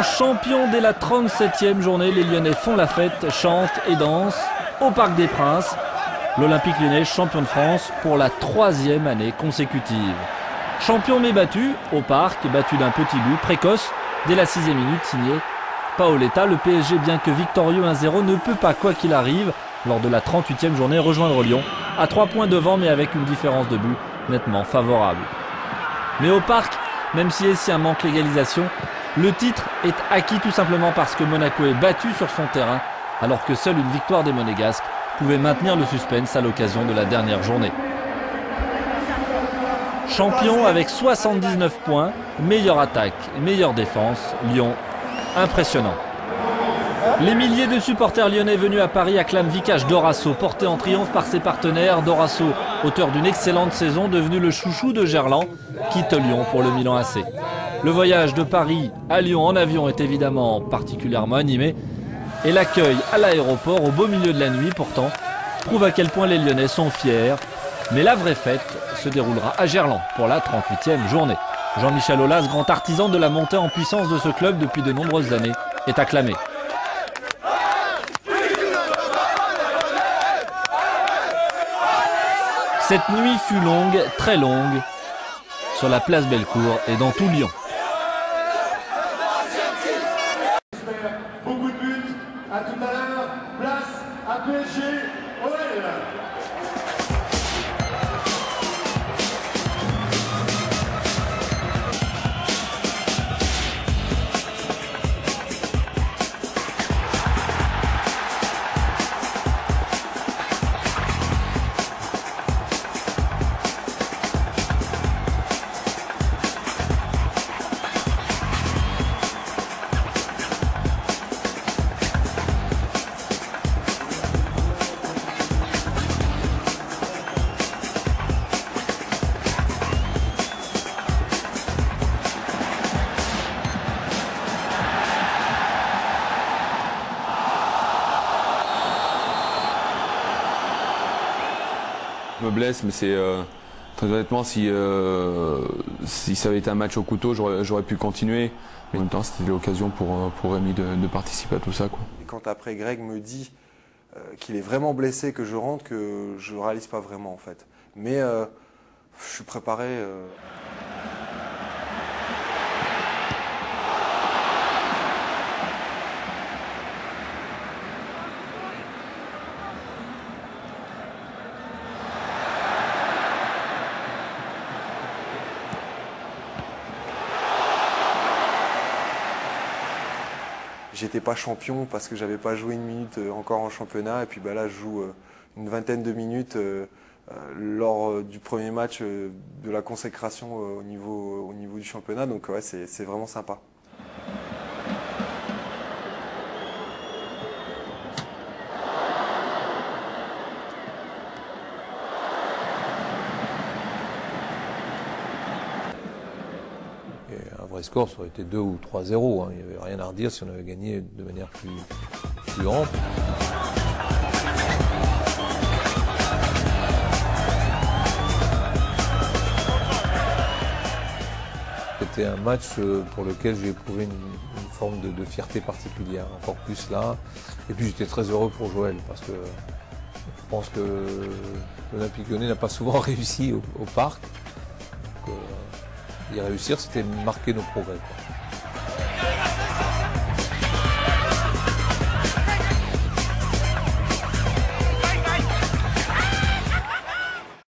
Lyon champion dès la 37e journée. Les Lyonnais font la fête, chantent et dansent au Parc des Princes. L'Olympique Lyonnais champion de France pour la 3e année consécutive. Champion mais battu au Parc, battu d'un petit but précoce dès la 6e minute, signé Paoletta. Le PSG, bien que victorieux 1-0, ne peut pas, quoi qu'il arrive, lors de la 38e journée, rejoindre Lyon à 3 points devant, mais avec une différence de but nettement favorable. Mais au Parc, même si Essien manque l'égalisation, le titre est acquis tout simplement parce que Monaco est battu sur son terrain, alors que seule une victoire des Monégasques pouvait maintenir le suspense à l'occasion de la dernière journée. Champion avec 79 points, meilleure attaque, meilleure défense, Lyon, impressionnant. Les milliers de supporters lyonnais venus à Paris acclament Vicage Dorasso, porté en triomphe par ses partenaires. Dorasso, auteur d'une excellente saison, devenu le chouchou de Gerland, quitte Lyon pour le Milan AC. Le voyage de Paris à Lyon en avion est évidemment particulièrement animé. Et l'accueil à l'aéroport au beau milieu de la nuit, pourtant, prouve à quel point les Lyonnais sont fiers. Mais la vraie fête se déroulera à Gerland pour la 38e journée. Jean-Michel Aulas, grand artisan de la montée en puissance de ce club depuis de nombreuses années, est acclamé. Cette nuit fut longue, très longue, sur la place Bellecour et dans tout Lyon. Beaucoup de buts, à tout à l'heure, place à PSG, OL. Je me blesse, mais c'est très honnêtement, si ça avait été un match au couteau, j'aurais pu continuer. Mais en même temps, c'était l'occasion pour Rémi de participer à tout ça, quoi. Et quand après Greg me dit qu'il est vraiment blessé, que je rentre, que je ne réalise pas vraiment en fait. Mais je suis préparé. J'étais pas champion parce que j'avais pas joué une minute encore en championnat, et puis bah là je joue une vingtaine de minutes lors du premier match de la consécration au niveau du championnat, donc ouais, c'est vraiment sympa. Un vrai score, ça aurait été 2 ou 3-0. Il n'y avait rien à redire si on avait gagné de manière plus ample. C'était un match pour lequel j'ai éprouvé une forme de fierté particulière, encore plus là. Et puis j'étais très heureux pour Joël, parce que je pense que l'Olympique Lyonnais n'a pas souvent réussi au Parc. Donc, y réussir, c'était marquer nos progrès, quoi.